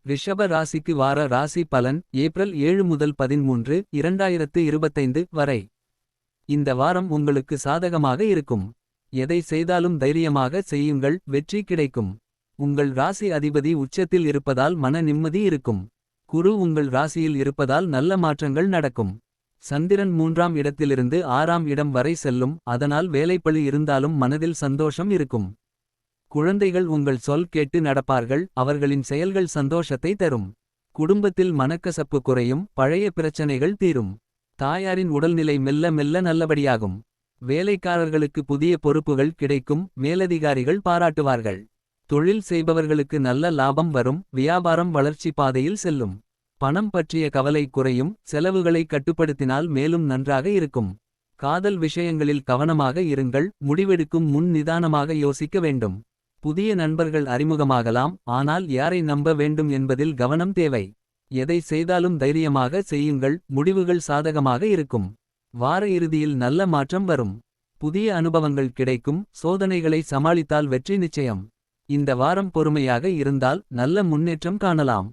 ரிஷப ராசிக்கு வார ராசி பலன் ஏப்ரல் 7 முதல் 13, 2025 வரை. இந்த வாரம் உங்களுக்கு சாதகமாக இருக்கும். எதை செய்தாலும் தைரியமாக செய்யுங்கள், வெற்றி கிடைக்கும். உங்கள் ராசி அதிபதி உச்சத்தில் இருப்பதால் மன நிம்மதி இருக்கும். குரு உங்கள் ராசியில் இருப்பதால் நல்ல மாற்றங்கள் நடக்கும். சந்திரன் 3ஆம் இடத்திலிருந்து 6ஆம் இடம் வரை செல்லும், அதனால் வேலைப்பளு இருந்தாலும் மனதில் சந்தோஷம் இருக்கும். குழந்தைகள் உங்கள் சொல் கேட்டு நடப்பார்கள், அவர்களின் செயல்கள் சந்தோஷத்தை தரும். குடும்பத்தில் மனக்கசப்பு குறையும், பழைய பிரச்சனைகள் தீரும். தாயாரின் உடல்நிலை மெல்ல மெல்ல நல்லபடியாகும். வேலைக்காரர்களுக்கு புதிய பொறுப்புகள் கிடைக்கும், மேலதிகாரிகள் பாராட்டுவார்கள். தொழில் செய்பவர்களுக்கு நல்ல லாபம் வரும், வியாபாரம் வளர்ச்சி பாதையில் செல்லும். பணம் பற்றிய கவலை குறையும், செலவுகளை கட்டுப்படுத்தினால் மேலும் நன்றாக இருக்கும். காதல் விஷயங்களில் கவனமாக இருங்கள், முடிவெடுக்கும் முன் நிதானமாக யோசிக்க வேண்டும். புதிய நண்பர்கள் அறிமுகமாகலாம், ஆனால் யாரை நம்ப வேண்டும் என்பதில் கவனம் தேவை. எதை செய்தாலும் தைரியமாக செய்யுங்கள், முடிவுகள் சாதகமாக இருக்கும். வார இறுதியில் நல்ல மாற்றம் வரும். புதிய அனுபவங்கள் கிடைக்கும், சோதனைகளை சமாளித்தால் வெற்றி நிச்சயம். இந்த வாரம் பொறுமையாக இருந்தால் நல்ல முன்னேற்றம் காணலாம்.